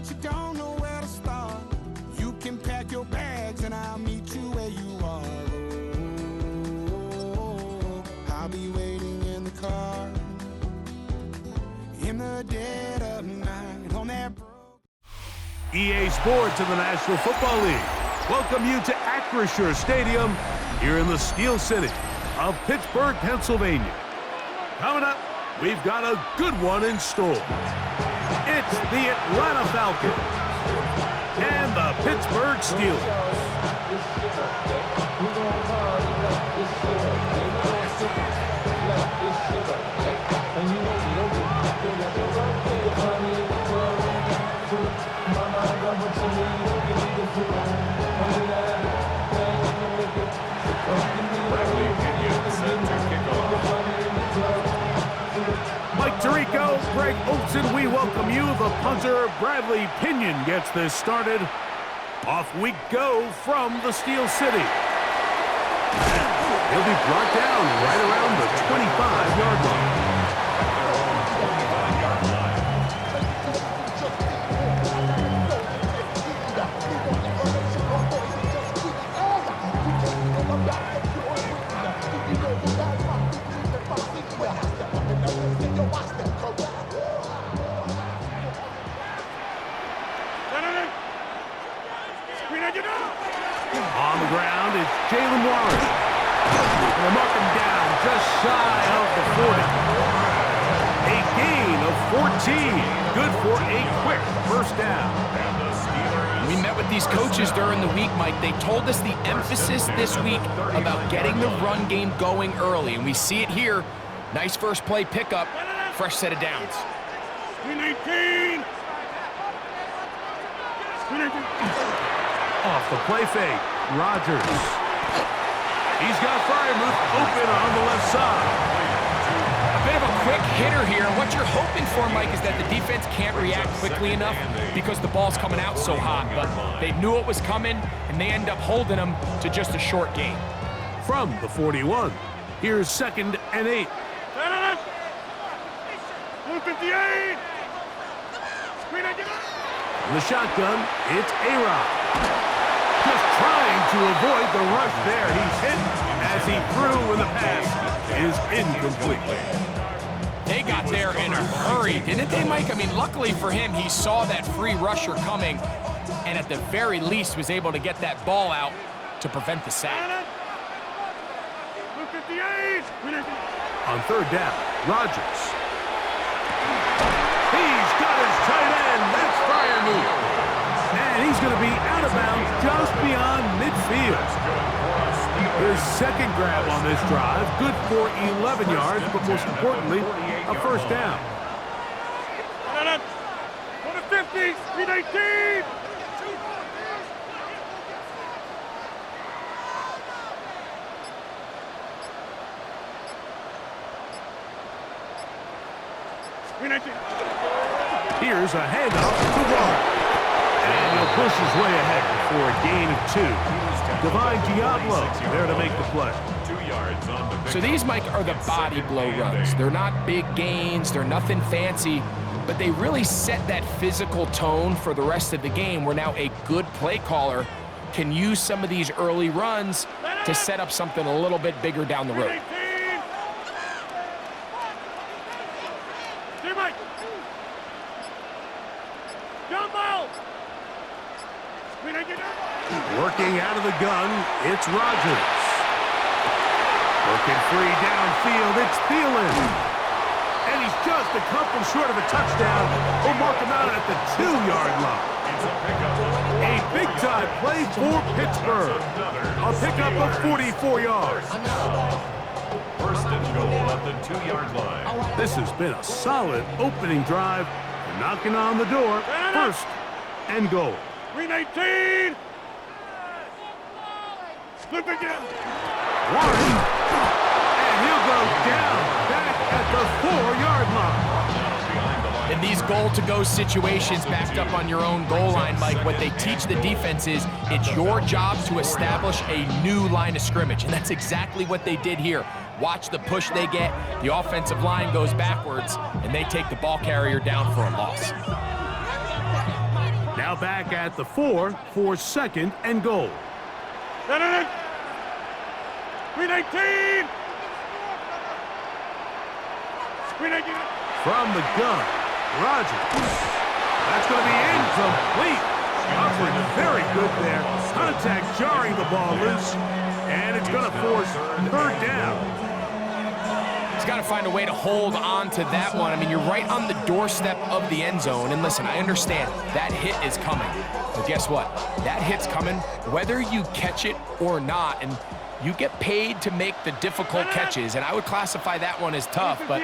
but you don't know where to start. You can pack your bags and I'll meet you where you are. Oh, I'll be waiting in the car in the dead of night on that EA Sports and the National Football League welcome you to Acrisure Stadium here in the Steel City of Pittsburgh, Pennsylvania. Coming up, we've got a good one in store. It's the Atlanta Falcons and the Pittsburgh Steelers. Mike Tirico, Greg Olson, we welcome you. The punter, Bradley Pinion, gets this started. Off we go from the Steel City. He'll be brought down right around the 25-yard line. On the ground, it's Jalen Warren. They'll mark him down just shy of the 40. A gain of 14. Good for a quick first down. We met with these coaches during the week, Mike. They told us the emphasis this week about getting the run game going early, and we see it here. Nice first play pickup, fresh set of downs. 19. Off the play fake, Rodgers. He's got Freiermuth open on the left side. A bit of a quick hitter here. What you're hoping for, Mike, is that the defense can't react quickly enough because the ball's coming out so hot. But they knew it was coming, and they end up holding them to just a short gain. From the 41, here's 2nd and 8. 58. In the shotgun, it's A-Rod. Just trying to avoid the rush there. He's hit as he threw, and the pass is incomplete. They got there in a hurry, didn't they, Mike? I mean, luckily for him, he saw that free rusher coming, and at the very least was able to get that ball out to prevent the sack. 58. On 3rd down, Rodgers. He's got his tight end. That's Freiermuth. And he's going to be out of bounds just beyond midfield. His second grab on this drive, good for 11 yards, but most importantly, a first down. 50, 319. Here's a handoff to Warren. And he'll push his way ahead for a gain of 2. Divine Diablo there to make the play. 2 yards on the So these, Mike, are the body blow runs. They're not big gains. They're nothing fancy. But they really set that physical tone for the rest of the game where now a good play caller can use some of these early runs to set up something a little bit bigger down the road. Working out of the gun, it's Rodgers. Working free downfield, it's Thielen. And he's just a couple short of a touchdown. We'll mark him out at the 2-yard line. A big-time play for Pittsburgh. A pickup of 44 yards. First and goal at the 2-yard line. This has been a solid opening drive. Knocking on the door, first and goal. 319. Flip again. Warren, and he'll go down back at the 4-yard line. In these goal-to-go situations backed up on your own goal line, Mike, what they teach the defense is it's your job to establish a new line of scrimmage, and that's exactly what they did here. Watch the push they get. The offensive line goes backwards, and they take the ball carrier down for a loss. Now back at the 4 for 2nd and goal. Green 18! Green 18! From the gun, Rogers. That's going to be incomplete. Coverage very good there. Contact jarring the ball loose, and it's going to force 3rd down. He's got to find a way to hold on to that one. I mean, you're right on the doorstep of the end zone. And listen, I understand that hit is coming. But guess what? That hit's coming whether you catch it or not. And you get paid to make the difficult catches. And I would classify that one as tough, but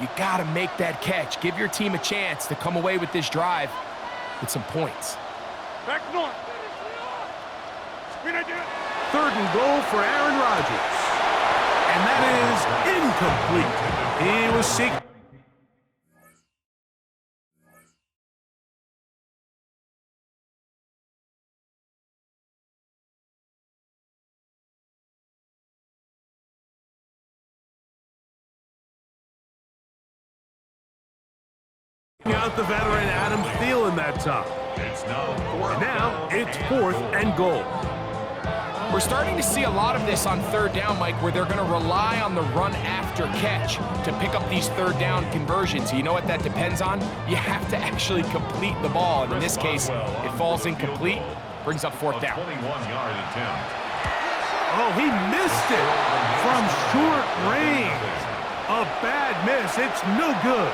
you got to make that catch. Give your team a chance to come away with this drive with some points. Back north. 3rd and goal for Aaron Rodgers. And that is incomplete. He was seeking. Out the veteran Adam Thielen that time. And now it's 4th and goal. We're starting to see a lot of this on 3rd down, Mike, where they're going to rely on the run after catch to pick up these 3rd down conversions. You know what that depends on? You have to actually complete the ball. And in this case, it falls incomplete, brings up 4th down. 21-yard attempt. Oh, he missed it from short range. A bad miss. It's no good.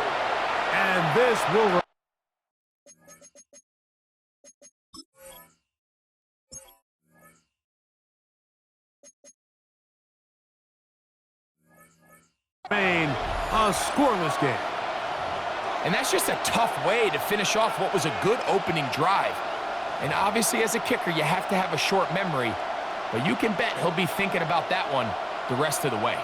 And this will... remain a scoreless game. And that's just a tough way to finish off what was a good opening drive. And obviously, as a kicker, you have to have a short memory. But you can bet he'll be thinking about that one the rest of the way.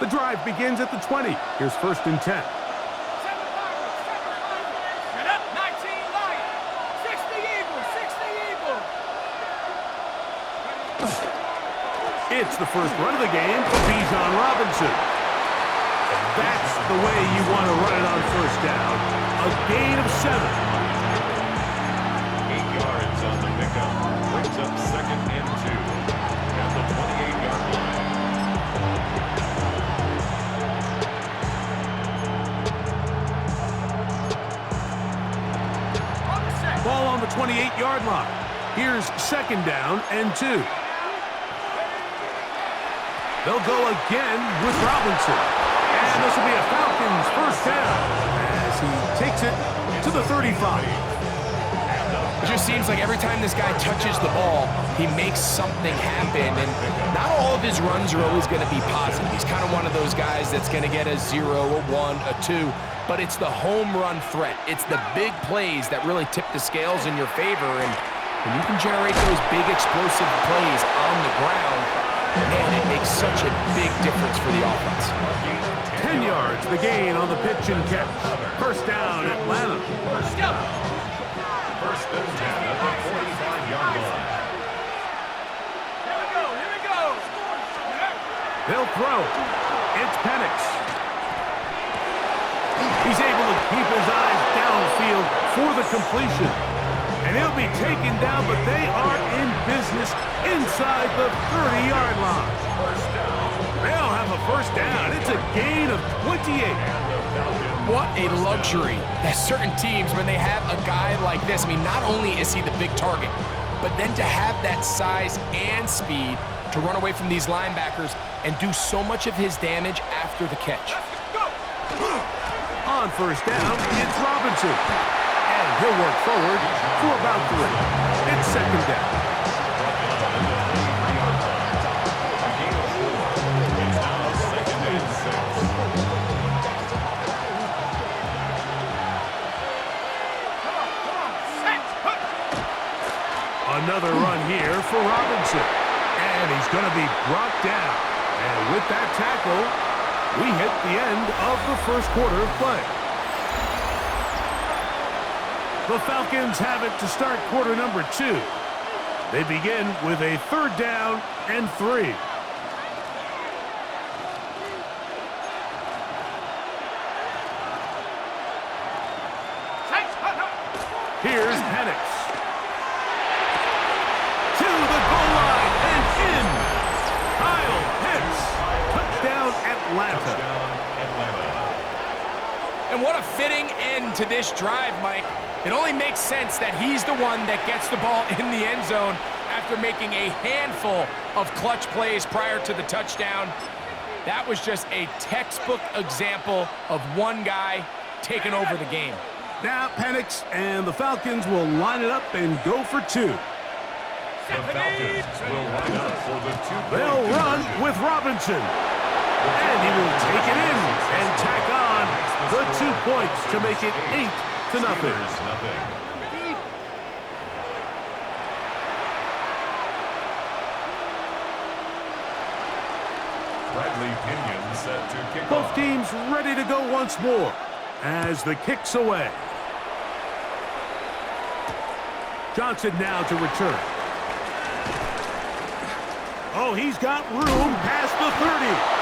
The drive begins at the 20. Here's 1st and 10. It's the first run of the game for Bijan Robinson. And that's the way you want to run it on 1st down. A gain of 7. 8 yards on the pickup. Brings up 2nd and 2 at the 28-yard line. Ball on the 28-yard line. Here's 2nd down and 2. They'll go again with Robinson. And this will be a Falcons 1st down as he takes it to the 35. It just seems like every time this guy touches the ball, he makes something happen. And not all of his runs are always going to be positive. He's kind of one of those guys that's going to get a 0, a 1, a 2. But it's the home run threat. It's the big plays that really tip the scales in your favor. And when you can generate those big explosive plays on the ground, man, it makes such a big difference for the offense. 10 yards, the gain on the pitch and catch. 1st down, Atlanta. 1st and 10 at the 45-yard line. Here we go. They'll throw. It's Penix. He's able to keep his eyes downfield for the completion. And he'll be taken down, but they are in business inside the 30-yard line. They'll have a 1st down. It's a gain of 28. What a luxury that certain teams, when they have a guy like this, I mean, not only is he the big target, but then to have that size and speed to run away from these linebackers and do so much of his damage after the catch. On 1st down, it's Robinson. And he'll work forward for about 3. It's 2nd down. Another run here for Robinson. And he's going to be brought down. And with that tackle, we hit the end of the 1st quarter of play. The Falcons have it to start quarter number 2. They begin with a 3rd down and 3. Atlanta. Touchdown, Atlanta. And what a fitting end to this drive, Mike. It only makes sense that he's the one that gets the ball in the end zone after making a handful of clutch plays prior to the touchdown. That was just a textbook example of one guy taking over the game. Now Penix and the Falcons will line it up and go for two. The Falcons will line up for the two-point They'll run with Robinson. And he will take it in and tack on the 2 points to make it 8-0. Bradley Pinion set to kick Both off. teams ready to go once more as the kick's away. Johnson now to return. Oh, he's got room past the 30.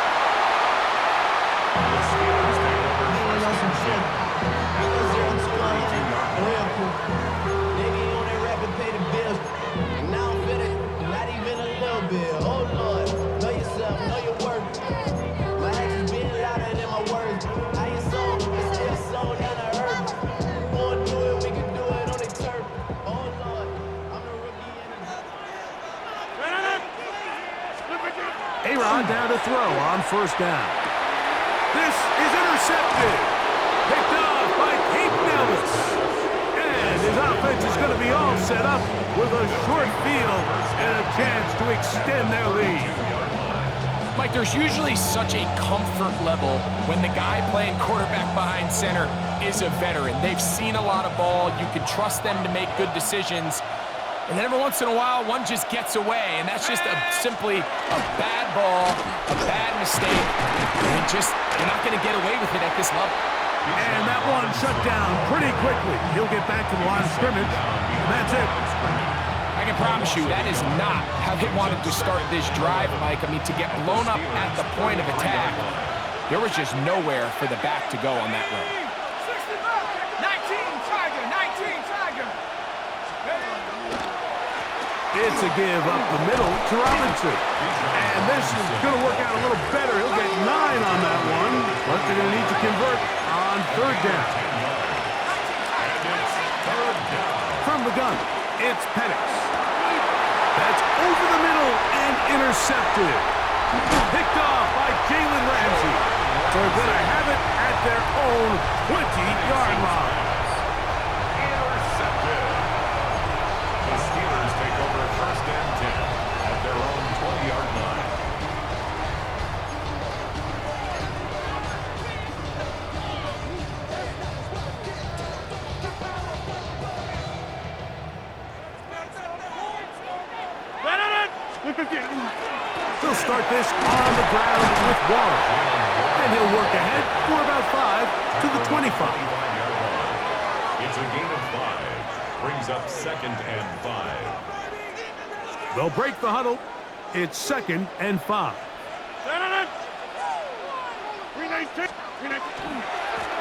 The Steelers take over first and 10 at the 32-yard line. They be on their rapid pay the bills. And now I'm finished, not even a little bit. Oh Lord, know yourself, know your worth. My actions being louder than my words. How you sold, it's still sold down to earth. Wanna do it, we can do it on the turf. Oh Lord, I'm the rookie in the A-Rod down to throw on first down. This is intercepted. Picked off by Pete Nellis. And his offense is going to be all set up with a short field and a chance to extend their lead. Mike, there's usually such a comfort level when the guy playing quarterback behind center is a veteran. They've seen a lot of ball. You can trust them to make good decisions. And then every once in a while, one just gets away, and that's just simply a bad ball, a bad mistake, and you're not going to get away with it at this level. And that one shut down pretty quickly. He'll get back to the line of scrimmage, and that's it. I can promise you that is not how they wanted to start this drive, Mike. I mean, to get blown up at the point of attack, there was just nowhere for the back to go on that run. 19 Tiger, 19 Tiger. It's a give up the middle to Robinson. And this is going to work out a little better. He'll get 9 on that one, but they're going to need to convert on third down. From the gun, it's Penix. That's over the middle and intercepted. Picked off by Jalen Ramsey. They're going to have it at their own 20-yard line. Intercepted. The Steelers take over first and 10 at their own 20-yard line. They'll start this on the ground with Warren. And he'll work ahead for about 5 to the 25. It's a gain of 5. Brings up second and 5. They'll break the huddle. It's second and 5.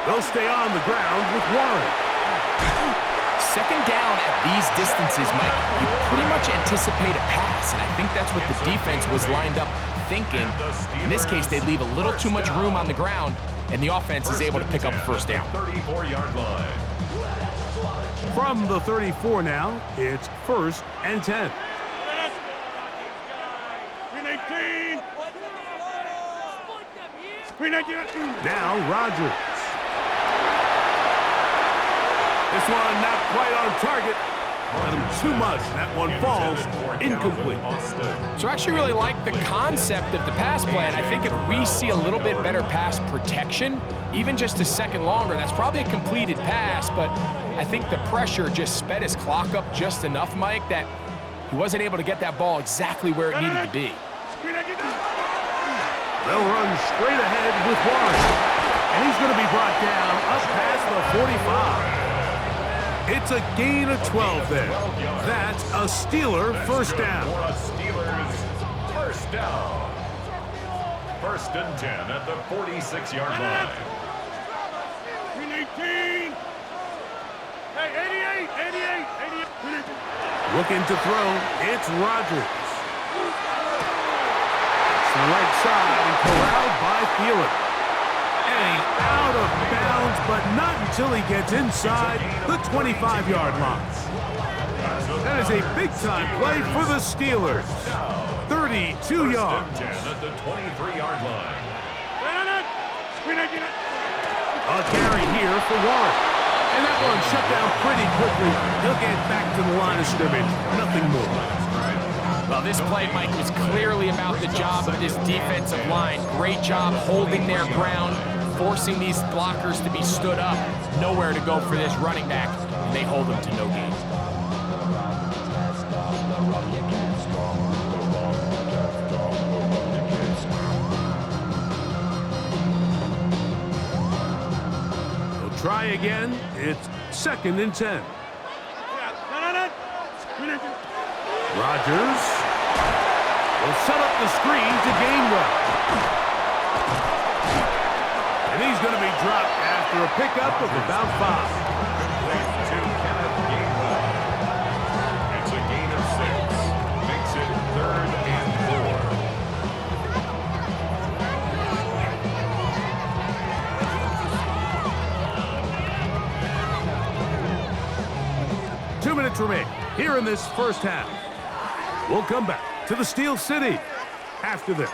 They'll stay on the ground with Warren. Second down at these distances, Mike, you pretty much anticipate a pass, and I think that's what the defense was lined up thinking. In this case, they leave a little too much room on the ground, and the offense is able to pick up a first down. 34-yard line. From the 34 now, it's first and 10. 319. Now Rodgers. This one not quite on target. Let him too much. That one falls incomplete. So I actually really like the concept of the pass play, and I think if we see a little bit better pass protection, even just a second longer, that's probably a completed pass, but I think the pressure just sped his clock up just enough, Mike, that he wasn't able to get that ball exactly where it needed to be. They'll run straight ahead with Warren. And he's going to be brought down up past the 45. It's a gain of 12 there. That's a Steeler first down. For a Steelers first down. First and 10 at the 46-yard line. 319. Hey, 88. Looking to throw, it's Rodgers. to the right side and corralled by Thielen. And out of bounds, but not until he gets inside the 25-yard line. That is a big-time play for the Steelers. 32 yards. 10 at the 23-yard line. A carry here for Warren. And that one shut down pretty quickly. He'll get back to the line of scrimmage. Nothing more. Well, this play, Mike, was clearly about the job of this defensive line. Great job holding their ground, forcing these blockers to be stood up. Nowhere to go for this running back, and they hold him to no gain. Try again. It's 2nd and 10. Rodgers will set up the screen to Gainwell. And he's going to be dropped after a pickup of about 5. To Kenneth Gainwell. It's a gain of 6. Makes it 3rd and 4. 2 minutes remain here in this first half. We'll come back to the Steel City after this.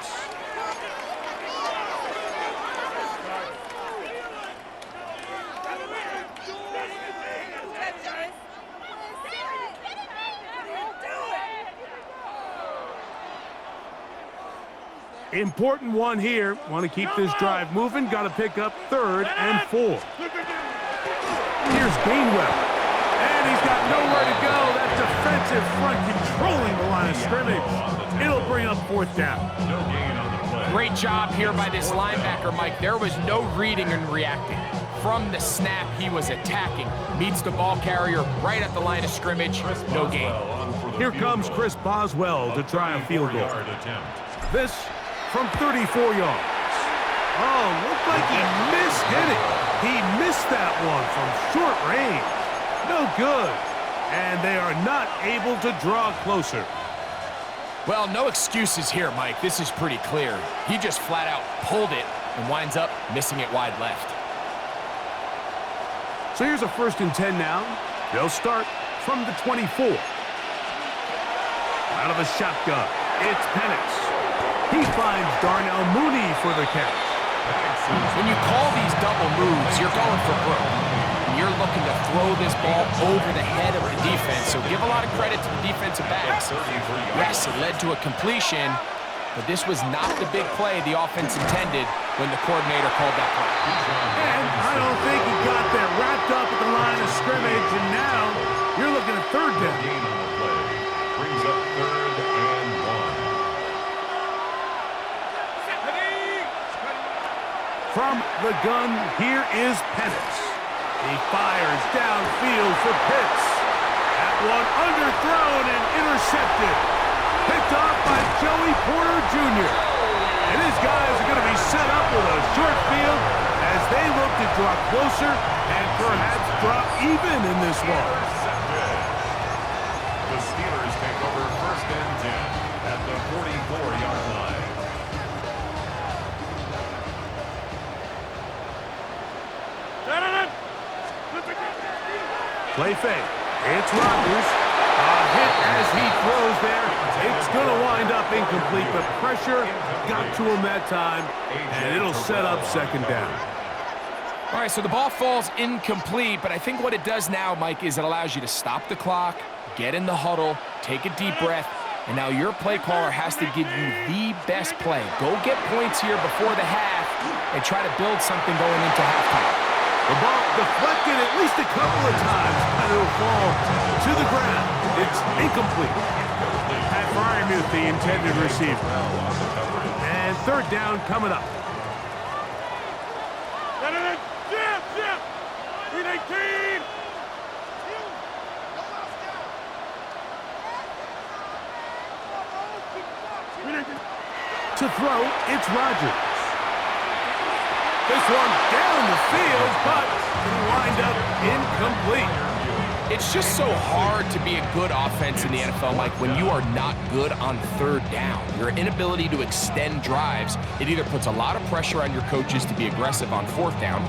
Important one here. Want to keep this drive moving. Got to pick up 3rd and 4. Here's Gainwell. And he's got nowhere to go. That defensive front controlling the line of scrimmage. It'll bring up 4th down. No gain on the play. Great job here by this linebacker, Mike. There was no reading and reacting. From the snap, he was attacking. Meets the ball carrier right at the line of scrimmage. No gain. Here comes Chris Boswell to try a field goal. This from 34 yards. Oh, looked like he mishit it. He missed that one from short range. No good. And they are not able to draw closer. Well, no excuses here, Mike. This is pretty clear. He just flat out pulled it and winds up missing it wide left. So here's a 1st and 10 now. They'll start from the 24. Out of a shotgun, it's Penix. He finds Darnell Mooney for the catch. When you call these double moves, you're going for broke. You're looking to throw this ball over the head of the defense, so give a lot of credit to the defensive backs. Yes, it led to a completion, but this was not the big play the offense intended when the coordinator called that play. And I don't think he got that wrapped up at the line of scrimmage, and now you're looking at 3rd down. Gain on the play. Brings up 3rd and 1. From the gun, here is Penix. He fires downfield for Pitts. That one underthrown and intercepted. Picked off by Joey Porter Jr. And his guys are going to be set up with a short field as they look to draw closer and perhaps drop even in this one. The Steelers take over 1st and 10 at the 44-yard line. Play fake. It's Rodgers. A hit as he throws there. It's going to wind up incomplete, but pressure got to him that time, and it'll set up 2nd down. All right, so the ball falls incomplete, but I think what it does now, Mike, is it allows you to stop the clock, get in the huddle, take a deep breath, and now your play caller has to give you the best play. Go get points here before the half and try to build something going into halftime. The ball deflected at least a couple of times, and it'll fall to the ground. It's incomplete. Pat Fryermuth, the intended receiver. And 3rd down coming up. To throw, it's Rodgers. This one down the field, but it'll wind up incomplete. It's just so hard to be a good offense in the NFL, Mike, when you are not good on third down. Your inability to extend drives, it either puts a lot of pressure on your coaches to be aggressive on fourth down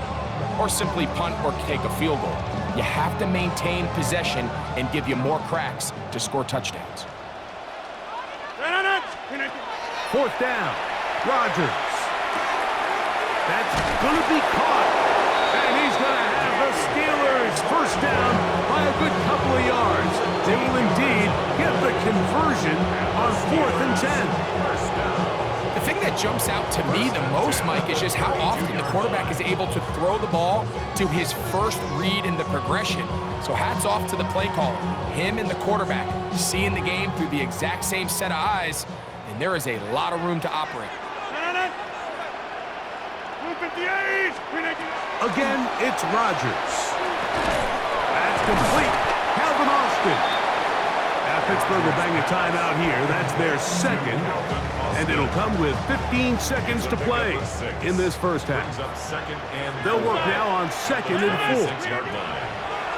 or simply punt or take a field goal. You have to maintain possession and give you more cracks to score touchdowns. Fourth down, Rodgers. That's going to be caught. And he's going to have the Steelers first down by a good couple of yards. They will indeed get the conversion on 4th and 10. The thing that jumps out to me the most, Mike, is just how often the quarterback is able to throw the ball to his first read in the progression. So hats off to the play caller. Him and the quarterback seeing the game through the exact same set of eyes, and there is a lot of room to operate. Again, it's Rodgers. That's complete. Calvin Austin. Now Pittsburgh will bang a timeout here. That's their second. And it'll come with 15 seconds to play in this first half. They'll work now on 2nd and 4.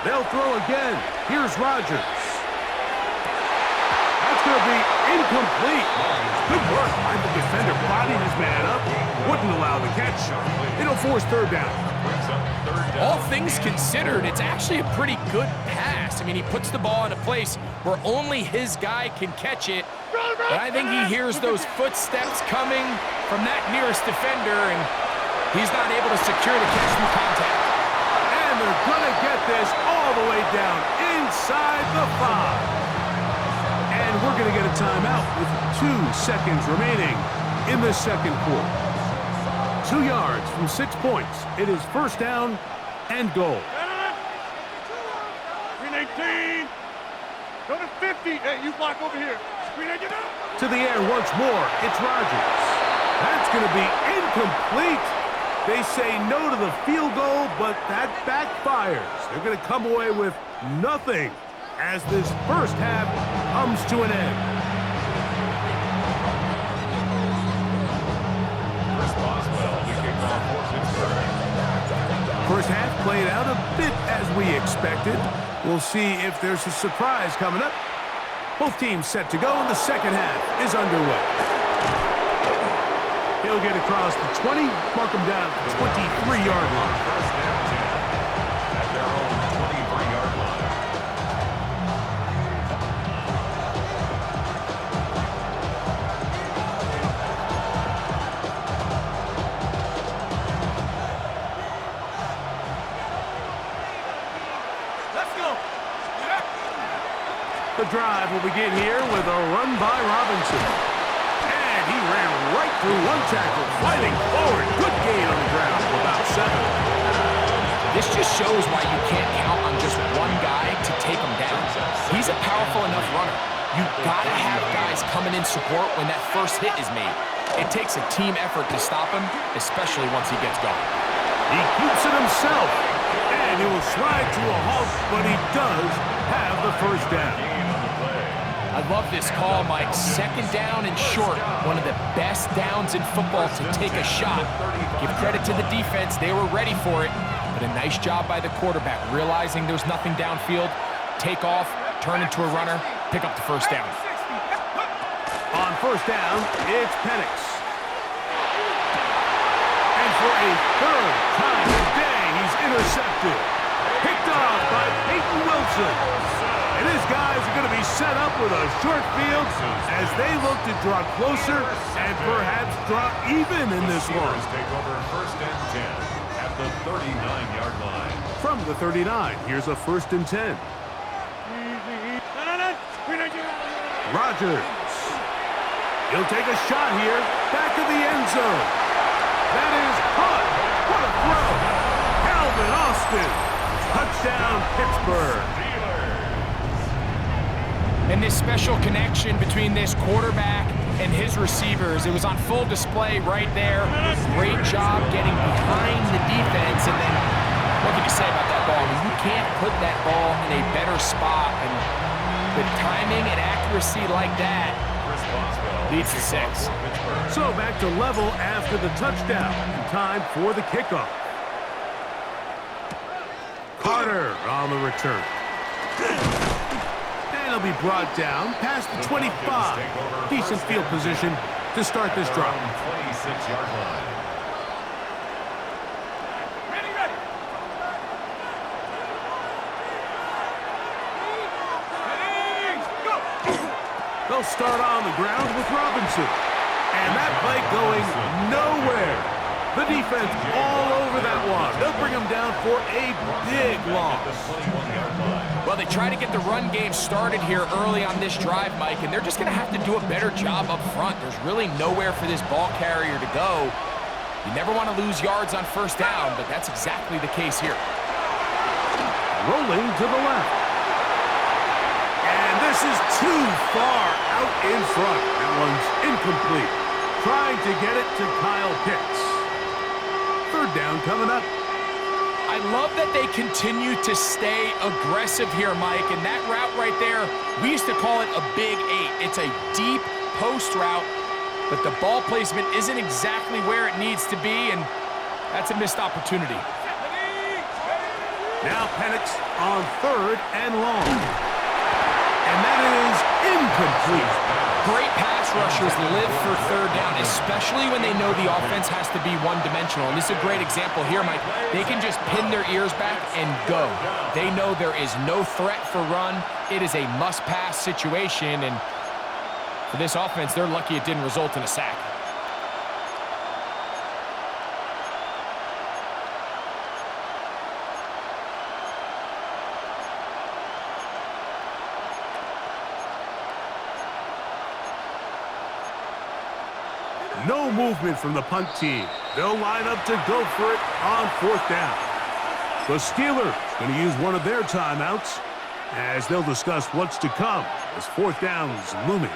They'll throw again. Here's Rodgers. That's going to be incomplete. Good work by the defender. Bodied his man up. Wouldn't allow the catch. It'll force third down. All things considered, it's actually a pretty good pass. I mean, he puts the ball in a place where only his guy can catch it. But I think he hears those footsteps coming from that nearest defender, and he's not able to secure the catch through contact. And they're going to get this all the way down inside the 5. And we're going to get a timeout with 2 seconds remaining in the second quarter. 2 yards from 6 points. It is first down and goal. Screen 18. Go to 50. Hey, you block over here. Screen 18. To the air once more. It's Rodgers. That's going to be incomplete. They say no to the field goal, but that backfires. They're going to come away with nothing as this first half comes to an end. First half played out a bit as we expected. We'll see if there's a surprise coming up. Both teams set to go, and the second half is underway. He'll get across the 20, mark him down at the 23-yard line. First down 10 at their own 23-yard line. The drive will begin here with a run by Robinson. And he ran right through one tackle, fighting forward. Good gain on the ground for about 7. This just shows why you can't count on just one guy to take him down. He's a powerful enough runner. You've got to have guys coming in support when that first hit is made. It takes a team effort to stop him, especially once he gets going. He keeps it himself, and he will slide to a halt, but he does have the first down. I love this call, Mike. Second down and short. One of the best downs in football to take a shot. Give credit to the defense. They were ready for it. But a nice job by the quarterback, realizing there's nothing downfield. Take off, turn into a runner, pick up the first down. On first down, it's Penix. And for a third time today, he's intercepted. Picked off by Peyton Wilson. And his guys are going to be set up with a short field as they look to draw closer and perhaps draw even in this one. Take over first and 10 at the 39-yard line. From the 39, here's a first and 10. Rodgers. He'll take a shot here. Back of the end zone. That is caught. What a throw. Calvin Austin. Touchdown, Pittsburgh. And this special connection between this quarterback and his receivers, it was on full display right there. Great job getting behind the defense. And then, what can you say about that ball? I mean, you can't put that ball in a better spot. And the timing and accuracy like that leads to 6. So back to level after the touchdown. Time for the kickoff. Carter on the return. And he'll be brought down past the 25. Decent field position to start this drive. 26-yard line. They'll start on the ground with Robinson. And that play going nowhere. The defense all over that one. They'll bring him down for a big loss. Well, they try to get the run game started here early on this drive, Mike, and they're just going to have to do a better job up front. There's really nowhere for this ball carrier to go. You never want to lose yards on first down, but that's exactly the case here. Rolling to the left. And this is too far out in front. That one's incomplete. Trying to get it to Kyle Pitts. Third down coming up. I love that they continue to stay aggressive here, Mike, and that route right there, we used to call it a big 8. It's a deep post route, but the ball placement isn't exactly where it needs to be, and that's a missed opportunity. Now Penix on third and long. And that is incomplete. Great pass rushers live for third down, especially when they know the offense has to be one-dimensional. And this is a great example here, Mike. They can just pin their ears back and go. They know there is no threat for run. It is a must-pass situation, and for this offense, they're lucky it didn't result in a sack. No movement from the punt team. They'll line up to go for it on fourth down. The Steelers going to use one of their timeouts as they'll discuss what's to come as fourth down's looming.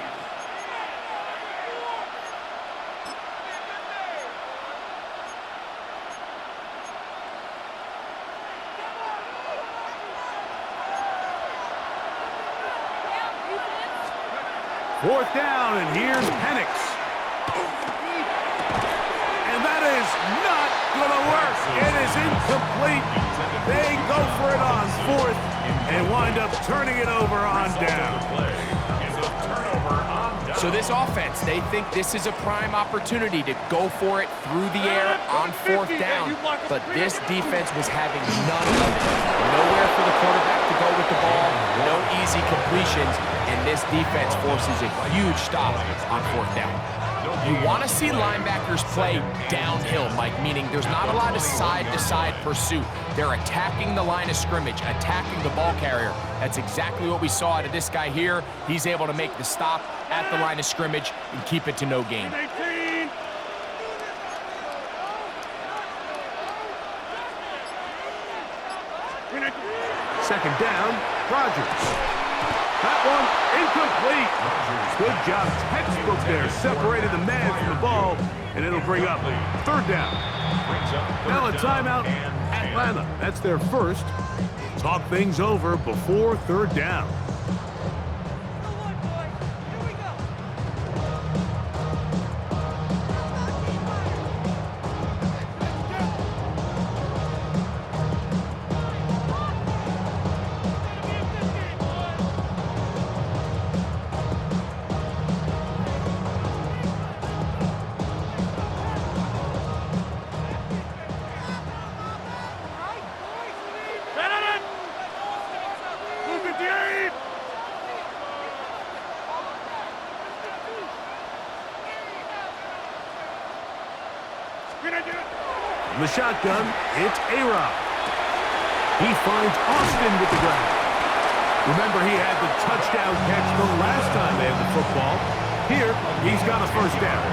Fourth down, and here's Penix. Not gonna work. It is incomplete. They go for it on fourth and wind up turning it over on down. So this offense, they think this is a prime opportunity to go for it through the air on fourth down, but this defense was having none of it. Nowhere for the quarterback to go with the ball, no easy completions, and this defense forces a huge stop on fourth down. You want to see linebackers play downhill, Mike, meaning there's not a lot of side-to-side pursuit. They're attacking the line of scrimmage, attacking the ball carrier. That's exactly what we saw out of this guy here. He's able to make the stop at the line of scrimmage and keep it to no gain. Second down, Rodgers. That one incomplete. Good job, textbook there. Separated the man from the ball, and it'll bring up third down. Now a timeout, Atlanta. That's their first. Talk things over before third down. From the shotgun, it's A-Rod. He finds Austin with the ground. Remember, he had the touchdown catch the last time they had the football. Here, he's got a first down.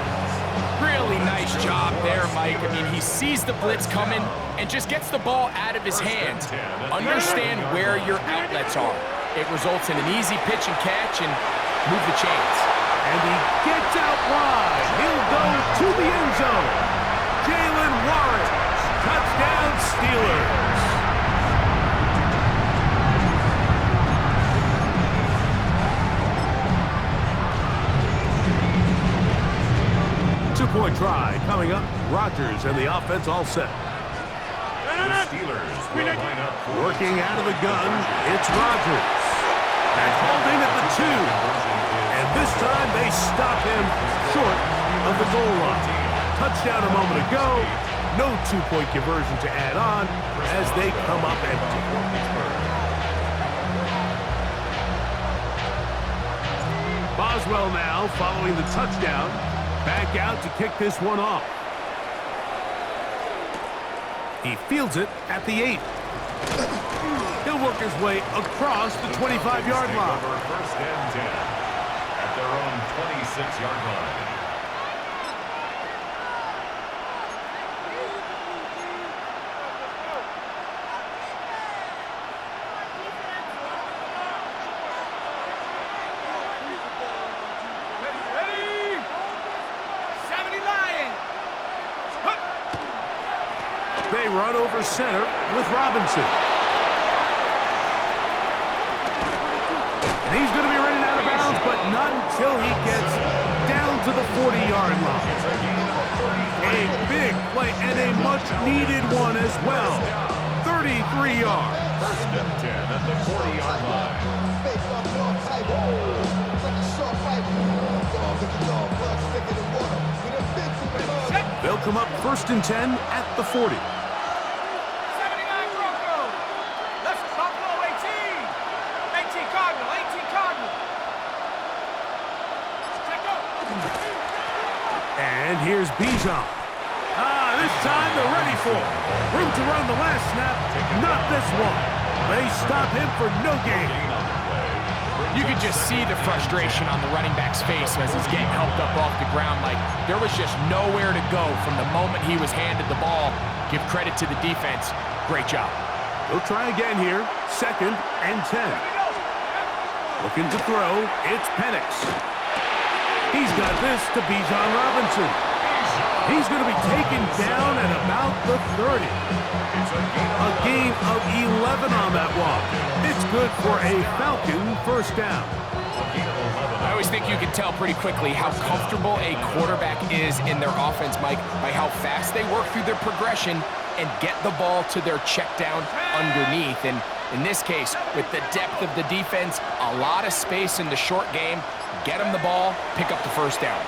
Really nice job there, Mike. I mean, he sees the blitz coming and just gets the ball out of his hands. Understand where your outlets are. It results in an easy pitch and catch and move the chains. And he gets out wide. He'll go to the end zone. Jalen Warren, touchdown Steelers. Two-point try coming up. Rodgers and the offense all set. The Steelers will line up. Working out of the gun, it's Rodgers. That's hauled in at the 2. And this time they stop him short of the goal line. Touchdown a moment ago. No two-point conversion to add on as they come up empty. Boswell now following the touchdown. Back out to kick this one off. He fields it at the 8. He'll work his way across the 25-yard line. First and 10 at their own 26-yard line. They run over center with Robinson. And he's going to be running out of bounds, but not until he gets down to the 40-yard line. A big play and a much-needed one as well. 33 yards. First and 10 at the 40-yard line. They'll come up first and 10 at the 40. And here's Bijan. This time they're ready for it. Room to run the last snap. Not this one. They stop him for no gain. You could just see the frustration on the running back's face as he's getting helped up off the ground. Like, there was just nowhere to go from the moment he was handed the ball. Give credit to the defense. Great job. They'll try again here. Second and 10. Looking to throw. It's Penix. He's got this to Bijan Robinson. He's going to be taken down at about the 30. A gain of 11 on that walk. It's good for a Falcon first down. I always think you can tell pretty quickly how comfortable a quarterback is in their offense, Mike, by how fast they work through their progression and get the ball to their check down underneath. And in this case, with the depth of the defense, a lot of space in the short game, get them the ball, pick up the first down.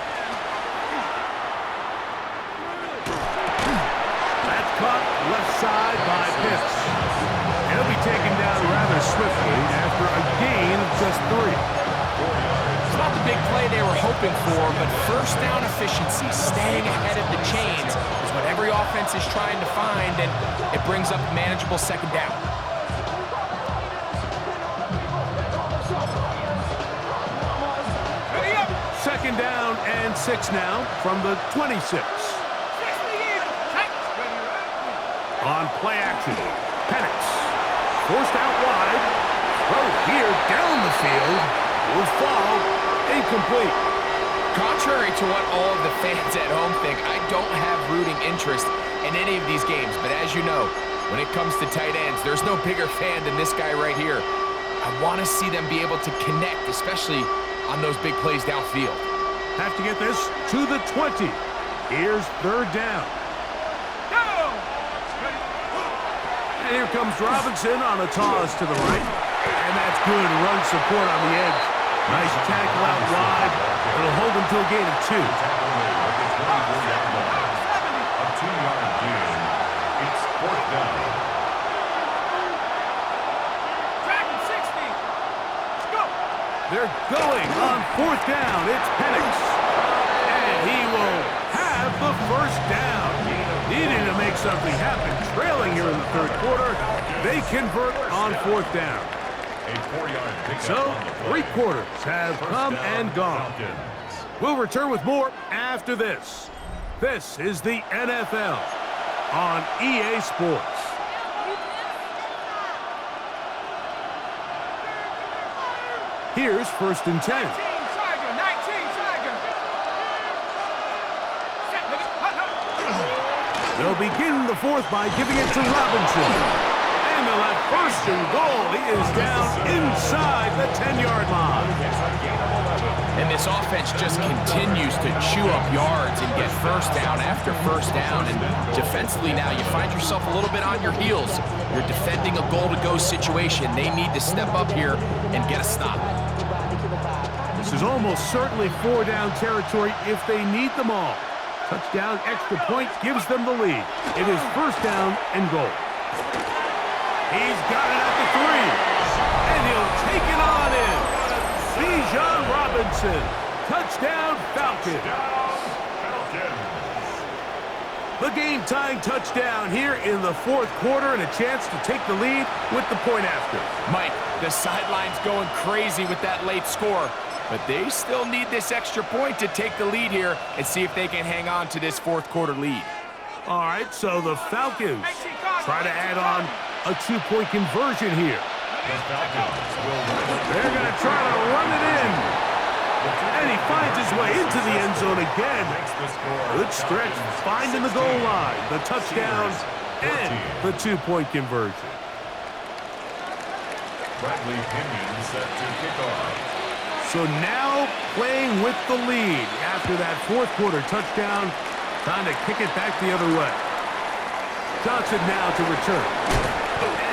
That's caught left side by Pitts. He'll be taken down rather swiftly after a gain of just 3. It's not the big play they were hoping for, but first down efficiency, staying ahead of the chains, is what every offense is trying to find, and it brings up a manageable second down. Second down and 6 now from the 26. On play action, Penix forced out wide. Throw here down the field will fall incomplete. Contrary to what all of the fans at home think, I don't have rooting interest in any of these games. But as you know, when it comes to tight ends, there's no bigger fan than this guy right here. I want to see them be able to connect, especially on those big plays downfield. Have to get this to the 20. Here's third down. And here comes Robinson on a toss to the right. And that's good run support on the edge. Nice tackle out wide. It'll hold him to a gain of 2. A 2-yard gain. It's fourth down. They're going on fourth down. It's Penix. And he will have the first down. Needing to make something happen. Trailing here in the third quarter. They convert on fourth down. A 4-yard pickup. So, 3 quarters have come and gone. We'll return with more after this. This is the NFL on EA Sports. Here's first and 10. They'll begin the fourth by giving it to Robinson. And He'll have first and goal. He is down inside the 10-yard line. And this offense just continues to chew up yards and get first down after first down. And defensively now, you find yourself a little bit on your heels. You're defending a goal-to-go situation. They need to step up here and get a stop. This is almost certainly 4-down territory if they need them all. Touchdown, extra point gives them the lead. It is first down and goal. He's got it at the 3. And he'll take it on in. Bijan Robinson. Touchdown, Falcons. The game-tying touchdown here in the fourth quarter and a chance to take the lead with the point after. Mike, the sideline's going crazy with that late score. But they still need this extra point to take the lead here and see if they can hang on to this fourth quarter lead. All right, so the Falcons try to add on a 2-point conversion here. They're going to try to run it in. And he finds his way into the end zone again. Good stretch, finding the goal line, the touchdown, and the 2-point conversion. Bradley Pinion set to kick off. So now playing with the lead after that fourth quarter touchdown, trying to kick it back the other way. Johnson now to return.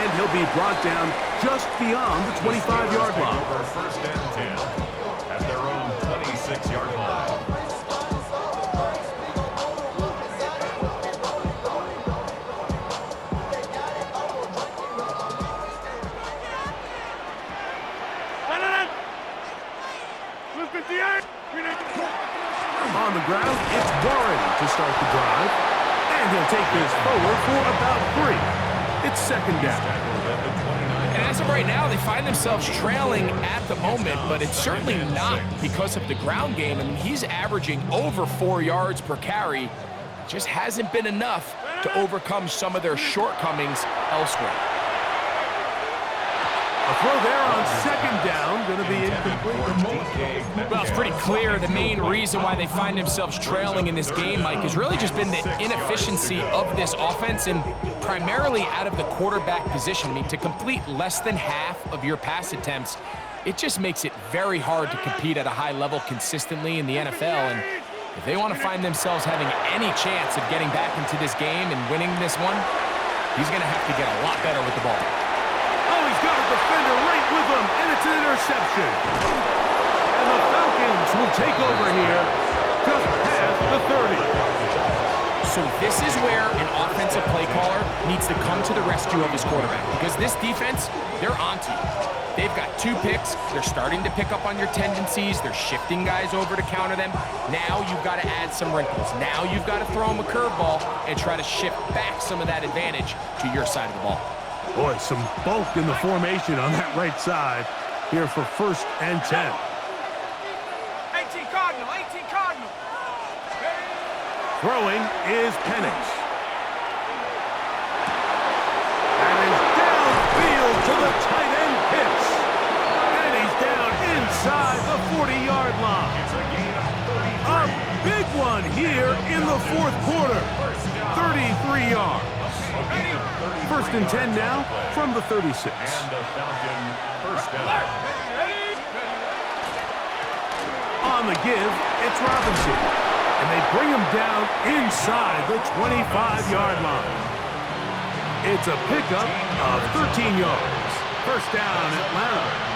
And he'll be brought down just beyond the 25-yard line. Over first and 10 at their own 26-yard line. On the ground, it's Warren to start the drive. And he'll take this forward for about 3. It's second down. And as of right now, they find themselves trailing at the moment, but it's certainly not because of the ground game. I mean, he's averaging over 4 yards per carry. Just hasn't been enough to overcome some of their shortcomings elsewhere. A throw there on second down, going to be incomplete. Well, it's pretty clear the main reason why they find themselves trailing in this game, Mike, has really just been the inefficiency of this offense and primarily out of the quarterback position. I mean, to complete less than half of your pass attempts, it just makes it very hard to compete at a high level consistently in the NFL. And if they want to find themselves having any chance of getting back into this game and winning this one, he's going to have to get a lot better with the ball. Oh, he's got a defender right with him, and it's an interception. And the Falcons will take over here just past the 30. So this is where an offensive play caller needs to come to the rescue of his quarterback, because this defense, they're onto you. They've got 2 picks. They're starting to pick up on your tendencies. They're shifting guys over to counter them. Now you've got to add some wrinkles. Now you've got to throw them a curveball and try to shift back some of that advantage to your side of the ball. Boy, some bulk in the formation on that right side here for first and 10. 18 Cardinal, 18 Cardinal. Throwing is Penix. And is downfield to the tight end Pitts. And he's down inside the 40-yard line. A big one here in the fourth quarter. 33 yards. First and 10 now from the 36. And the Falcon first down. On the give, it's Robinson. And they bring him down inside the 25-yard line. It's a pickup of 13 yards. First down, Atlanta.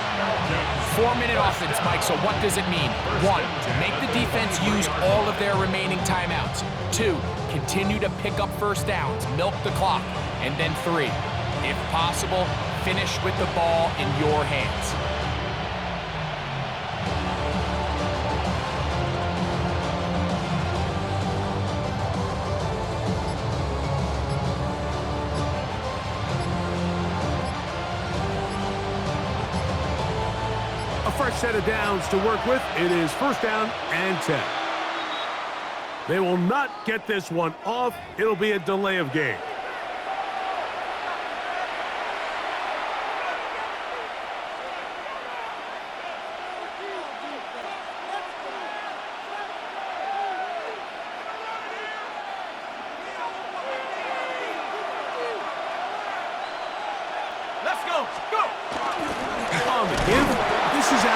4-minute offense, Mike, so what does it mean? 1, make the defense use all of their remaining timeouts. 2, continue to pick up first downs, milk the clock. And then 3, if possible, finish with the ball in your hands. A fresh set of downs to work with. It is first down and 10. They will not get this one off. It'll be a delay of game.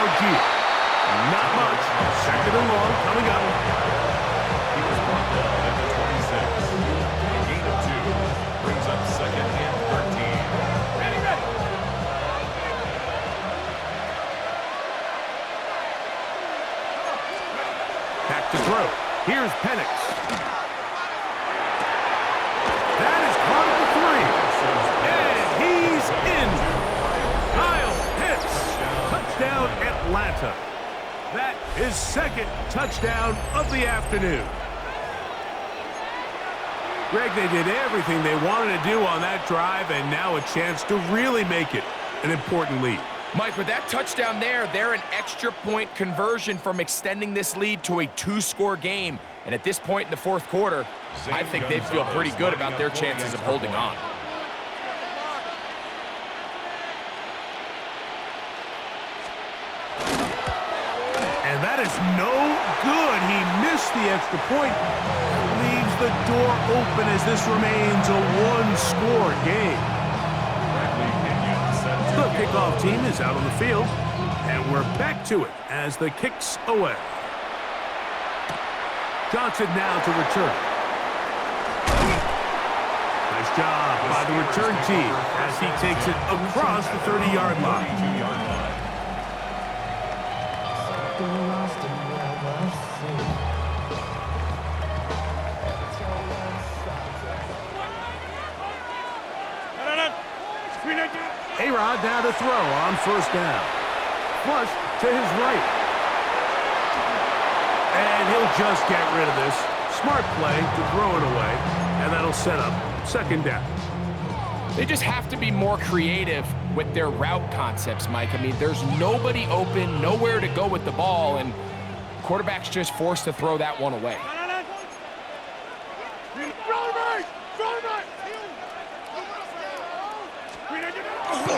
Algier. Not much. Second and long coming up. He was brought down at the 26. A gain of 2 brings up second and 13. Ready. Back to throw. Here's Penix. That is caught at the 3. And he's in. Kyle Pitts. Touchdown Atlanta. That is second touchdown of the afternoon. Greg, they did everything they wanted to do on that drive, and now a chance to really make it an important lead. Mike, with that touchdown there, they're an extra point conversion from extending this lead to a 2-score game. And at this point in the fourth quarter, I think they feel pretty good about their chances of holding on. And that is no good. He missed the extra point. Leaves the door open as this remains a 1-score game. The kickoff team is out on the field, and we're back to it as the kick's away. Johnson now to return. Nice job by the return team as he takes it across the 30-yard line. A-Rod now to throw on first down. Flush to his right. And he'll just get rid of this. Smart play to throw it away, and that'll set up second down. They just have to be more creative with their route concepts, Mike. I mean, there's nobody open, nowhere to go with the ball, and quarterback's just forced to throw that one away.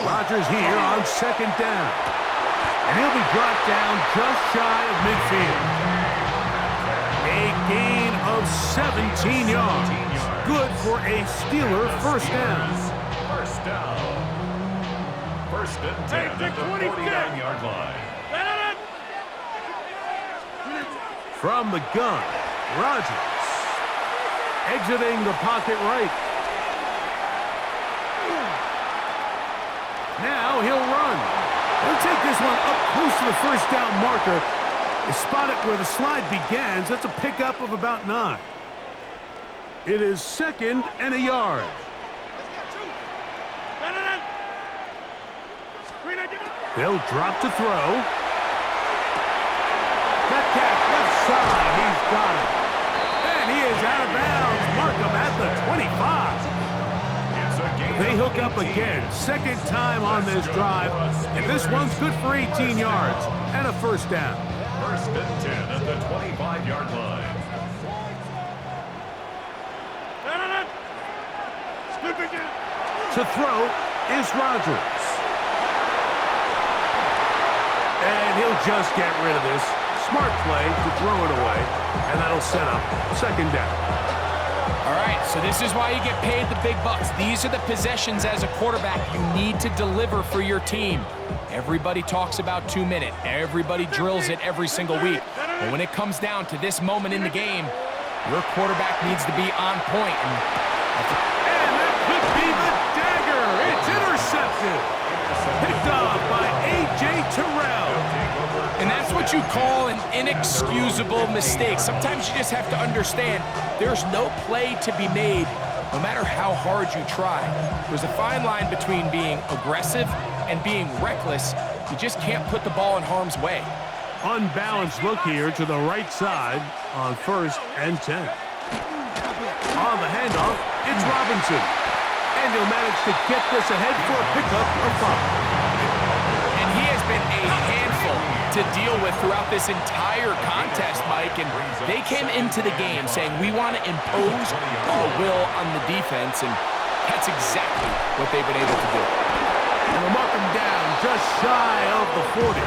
Rodgers here on second down. And he'll be brought down just shy of midfield. A gain of 17 yards. Good for a Steeler first down. First down. First and 10 at the 49-yard line. From the gun, Rodgers. Exiting the pocket right. Now he'll run. He'll take this one up close to the first down marker. They spot it where the slide begins. That's a pickup of about 9. It is second and a yard. They'll drop to throw. Metcalf left side. He's got it. And he is out of bounds. Markham at the 25. They hook up again. Second time on this drive. And this one's good for 18 yards and a first down. First and 10 at the 25-yard line. To throw is Rodgers. And he'll just get rid of this. Smart play to throw it away. And that'll set up second down. All right, so this is why you get paid the big bucks. These are the possessions as a quarterback you need to deliver for your team. Everybody talks about 2-minute. Everybody drills it every single week. But when it comes down to this moment in the game, your quarterback needs to be on point. And that could be the dagger. It's intercepted. Picked off by A.J. Terrell. And that's what you call an inexcusable mistake. Sometimes you just have to understand there's no play to be made, no matter how hard you try. There's a fine line between being aggressive and being reckless. You just can't put the ball in harm's way. Unbalanced look here to the right side on first and 10. On the handoff, it's Robinson. And he'll manage to get this ahead for a pickup of 5. And he has been a handful to deal with throughout this entire contest, Mike. And they came into the game saying, we want to impose our will on the defense, and that's exactly what they've been able to do. And we'll mark him down just shy of the 40.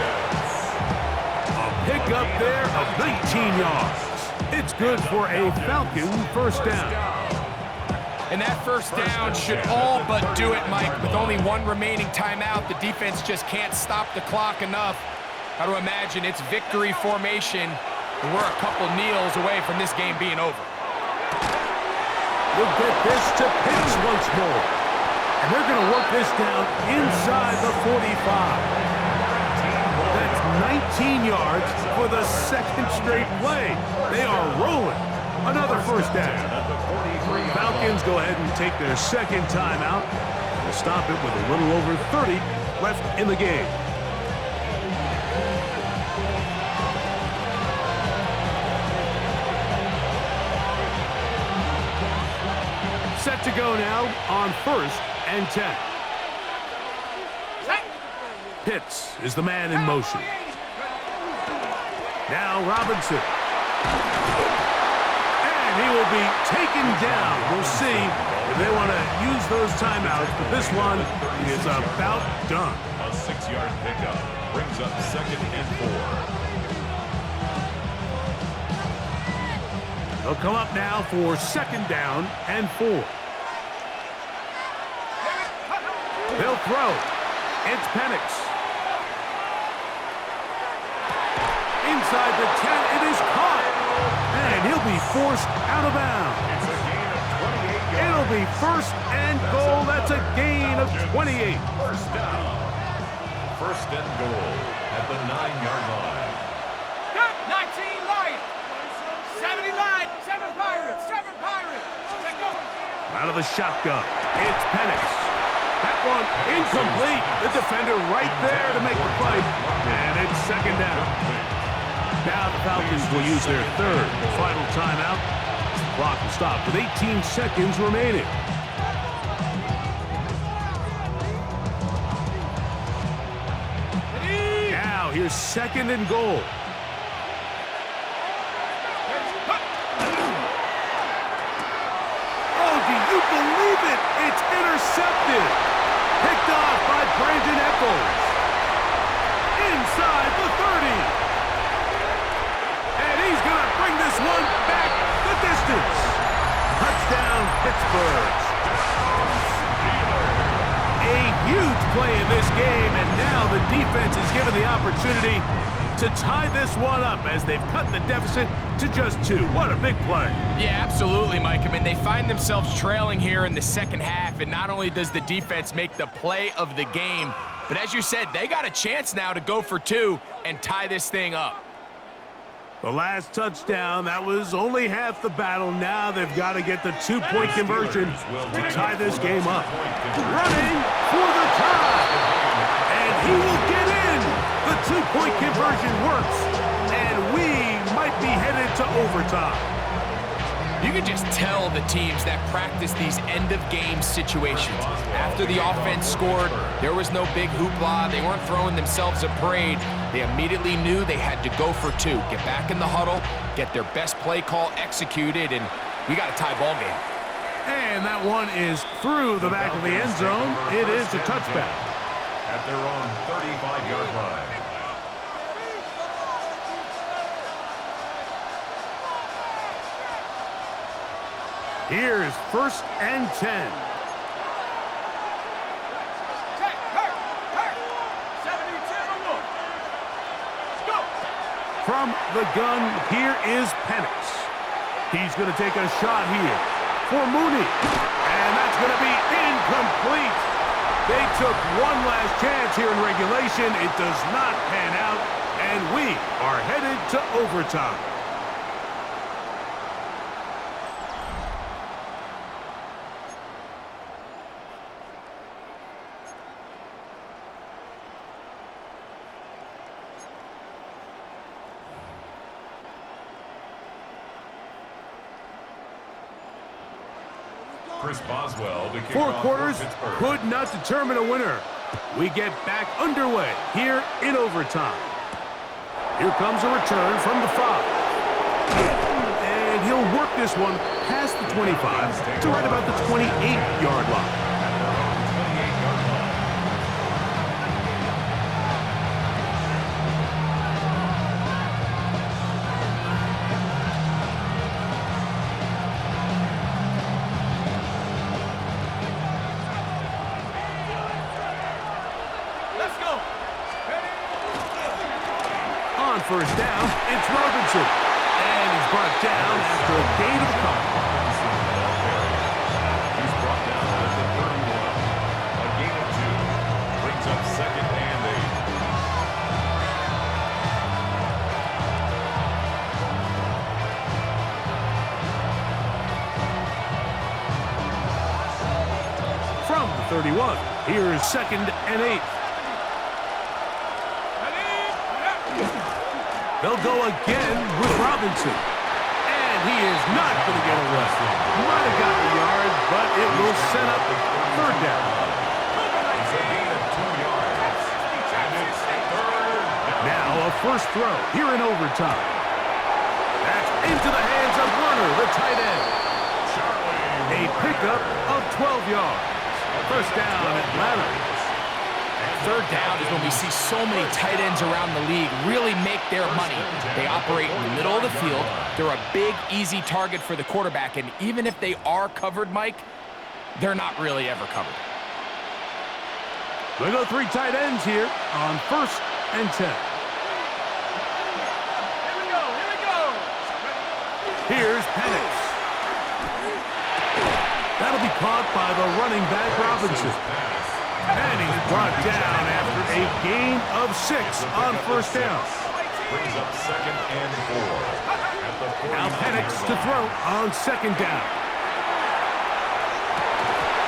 A pickup there of 19 yards. It's good for a Falcon first down. And that first down should all but do it, Mike. With only one remaining timeout, the defense just can't stop the clock enough. Got to imagine it's victory formation, and we're a couple kneels away from this game being over. We'll get this to Pitts once more. And they're going to work this down inside the 45. That's 19 yards for the second straight play. They are rolling. Another first down. Falcons go ahead and take their second timeout. They'll stop it with a little over 30 left in the game. Set to go now on 1st and 10. Pitts is the man in motion. Now Robinson. And he will be taken down. We'll see if they want to use those timeouts, but this one is about done. A 6-yard pickup brings up 2nd and 4. They'll come up now for 2nd down and 4. They'll throw. It's Penix. Inside the 10, it is caught. And he'll be forced out of bounds. It's a gain of 28 yards. It'll be 1st and goal. That's a gain of 28. First down. 1st and goal at the 9-yard line. 19 Lions. 70 Lions. 7 Pirates. 7 Pirates. Let's go. Out of the shotgun, it's Penix. That one incomplete. The defender right there to make the play. And it's 2nd down. Now the Falcons will use their 3rd and final timeout. The clock will stop with 18 seconds remaining. Now here's 2nd and goal. Oh, do you believe it? It's intercepted. Picked off by Brandon Echols. Inside the 30. And he's going to bring this one back the distance. Touchdown, Pittsburgh. A huge play in this game, and now the defense is given the opportunity to tie this one up as they've cut the deficit to just 2. What a big play. Yeah, absolutely, Mike. I mean, they find themselves trailing here in the second half, and not only does the defense make the play of the game, but as you said, they got a chance now to go for 2 and tie this thing up. The last touchdown, that was only half the battle. Now they've got to get the 2-point conversion to tie this game up. Running for the tie. And he will get in. The 2-point conversion works. And we might be headed to overtime. You can just tell the teams that practice these end-of-game situations. After the offense scored, there was no big hoopla. They weren't throwing themselves a parade. They immediately knew they had to go for 2. Get back in the huddle, get their best play call executed, and we got a tie ball game. And that one is through the back of the end zone. It is a touchback. At their own 35-yard line. Here's 1st and 10. From the gun, here is Penix. He's going to take a shot here for Mooney. And that's going to be incomplete. They took one last chance here in regulation. It does not pan out, and we are headed to overtime. Chris Boswell, the 4 kickoff quarters for Pittsburgh. could not determine a winner. We get back underway here in overtime. Here comes a return from the 5. And he'll work this one past the 25 to right about the 28-yard line. first down, it's Robinson. And he's brought down after a gain of a couple. He's brought down at the 31. A gain of 2. Brings up second and 8. From the 31, here's second and 8. They'll go again with Robinson. And he is not going to get arrested. Might have got the yard, but it will set up third down. It's a gain of 2 yards. And it's third down. Now a first throw here in overtime. That's into the hands of Warner, the tight end. A pickup of 12 yards. First down, Atlanta. Third down is when we see so many tight ends around the league really make their money. They operate in the middle of the field. They're a big, easy target for the quarterback, and even if they are covered, Mike, they're not really ever covered. They go 3 tight ends here on first and 10. Here we go. Here's Penix. That'll be caught by the running back, Robinson. And he's brought down after a gain of 6 on first down. Brings up second and 4. Now Penix to throw on second down.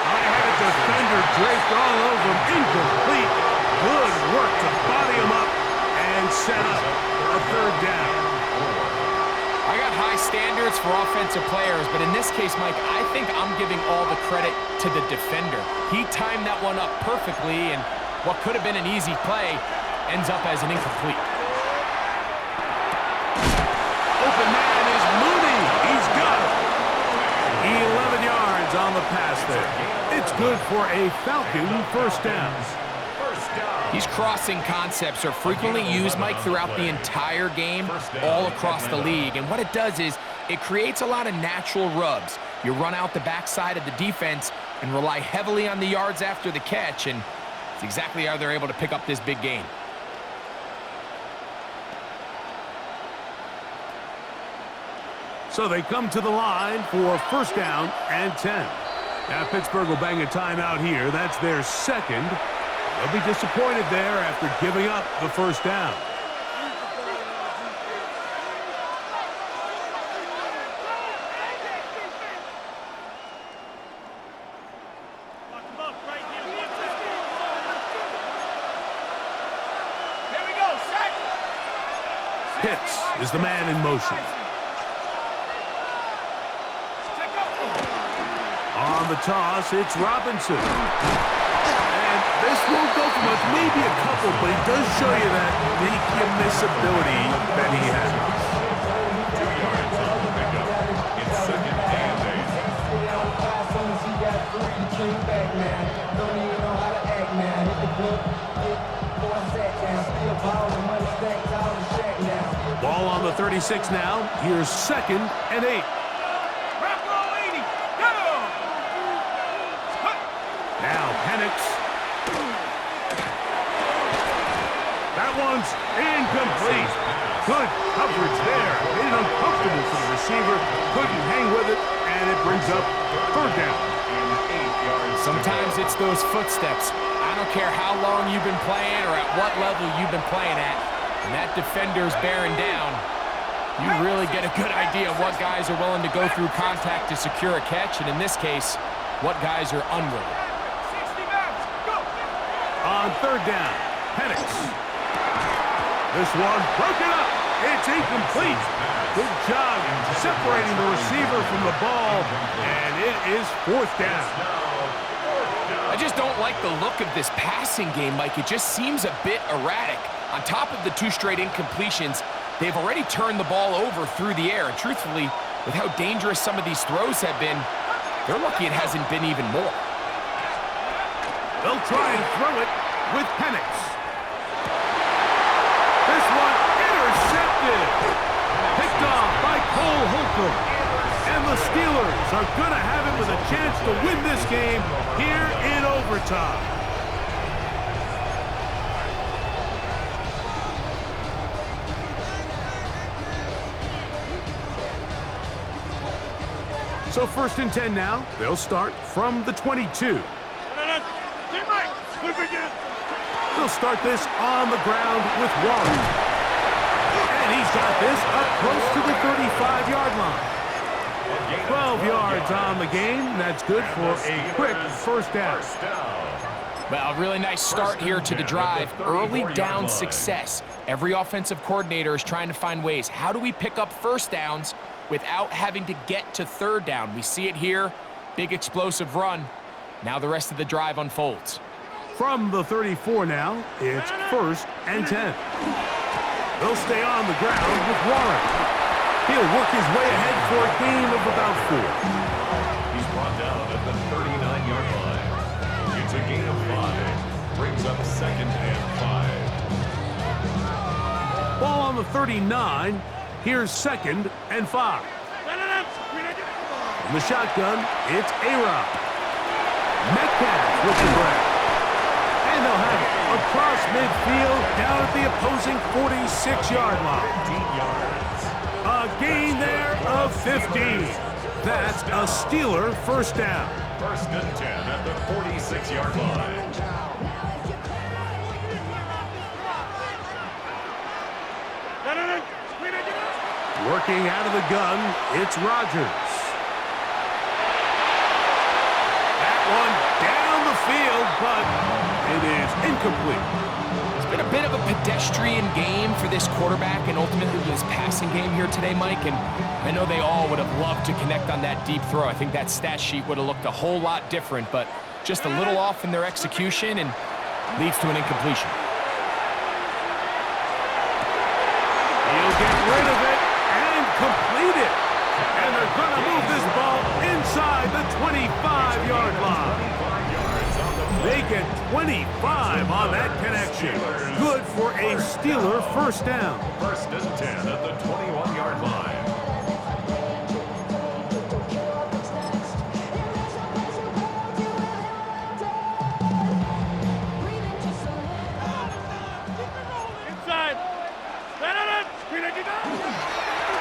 I had a defender draped all over him. Incomplete. Good work to body him up and set up a third down. I got high standards for offensive players, but in this case, Mike, I think I'm giving all the credit to the defender. He timed that one up perfectly, and what could have been an easy play ends up as an incomplete. Open man is Mooney. He's got it. 11 yards on the pass there. It's good for a Falcon first down. These crossing concepts are frequently used, Mike, throughout the entire game, all across the league. And what it does is it creates a lot of natural rubs. You run out the backside of the defense and rely heavily on the yards after the catch, and it's exactly how they're able to pick up this big gain. So they come to the line for first down and 10. Now Pittsburgh will bang a timeout here. That's their second. They'll be disappointed there after giving up the first down. Here we go, set. Pitts is the man in motion. On the toss, it's Robinson. And this won't go for much, maybe a couple, but it does show you that make-you-miss ability that he has. 2 yards on the pickup. It's second and 8. Ball on the 36 now. Here's second and 8. Now Penix. That one's incomplete. Good coverage there. Made it uncomfortable for the receiver. Couldn't hang with it, and it brings up third down. Sometimes it's those footsteps. I don't care how long you've been playing or at what level you've been playing at. When that defender's bearing down, you really get a good idea of what guys are willing to go through contact to secure a catch, and in this case, what guys are unwilling. On third down, Penix. This one broken up. It's incomplete. Good job separating the receiver from the ball, and it is fourth down. I just don't like the look of this passing game, Mike. It just seems a bit erratic. On top of the 2 straight incompletions, they've already turned the ball over through the air. And truthfully, with how dangerous some of these throws have been, they're lucky it hasn't been even more. They'll try and throw it with Penix. This one intercepted. Picked off by Cole Holcomb. And the Steelers are going to have it with a chance to win this game here in overtime. So 1st and 10 now. They'll start from the 22. They'll start this on the ground with Warren. And he's got this up close to the 35-yard line. 12 yards on the game. That's good for a quick first down. Well, a really nice start here to the drive. Early down success. Every offensive coordinator is trying to find ways. How do we pick up first downs without having to get to third down? We see it here. Big explosive run. Now the rest of the drive unfolds. From the 34 now, it's 1st and 10. They'll stay on the ground with Warren. He'll work his way ahead for a gain of about 4. He's brought down at the 39-yard line. It's a gain of 5. Brings up 2nd and 5. Ball on the 39. Here's 2nd and 5. In the shotgun, it's A-Rod. Metcalf with the grab. And they'll have it across midfield down at the opposing 46-yard line. 15 yards. A gain there of 15. That's a Steeler first down. 1st and 10 at the 46-yard line. Working out of the gun, it's Rodgers. That one down the field, but it is incomplete. It's been a bit of a pedestrian game for this quarterback and ultimately this passing game here today, Mike. And I know they all would have loved to connect on that deep throw. I think that stat sheet would have looked a whole lot different, but just a little off in their execution and leads to an incompletion. He'll get rid of it and complete it. And they're going to move this ball inside the 25-yard line. They get 25 on that connection. Good for a Steeler first down. 1st and 10 at the 21-yard line.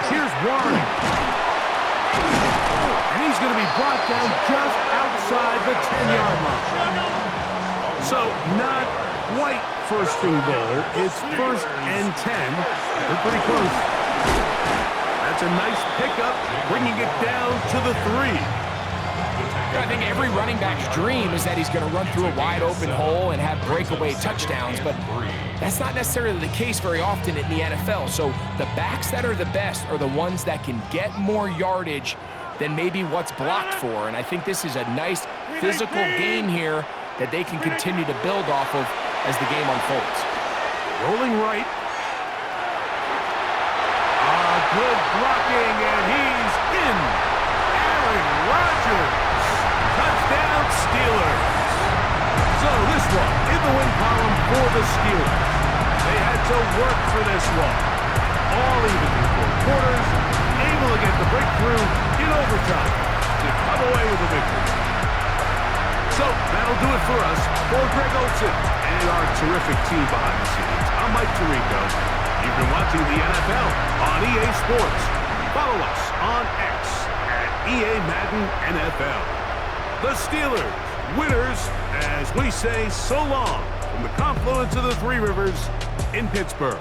Here's Warren. And he's going to be brought down just outside the 10-yard line. So not quite first and goal. It's 1st and 10. They're pretty close. That's a nice pickup, bringing it down to the 3. I think every running back's dream is that he's going to run through a wide open hole and have breakaway touchdowns, but that's not necessarily the case very often in the NFL. So the backs that are the best are the ones that can get more yardage than maybe what's blocked for. And I think this is a nice physical game here that they can continue to build off of as the game unfolds. Rolling right. Good blocking, and he's in. Aaron Rodgers. Touchdown, Steelers. So this one in the win column for the Steelers. They had to work for this one. All even through 4 quarters, able to get the breakthrough in overtime to come away with the victory. So that'll do it for us. For Greg Olsen and our terrific team behind the scenes, I'm Mike Tirico. You've been watching the NFL on EA Sports. Follow us on X at EA Madden NFL. The Steelers, winners, as we say so long from the confluence of the 3 rivers in Pittsburgh.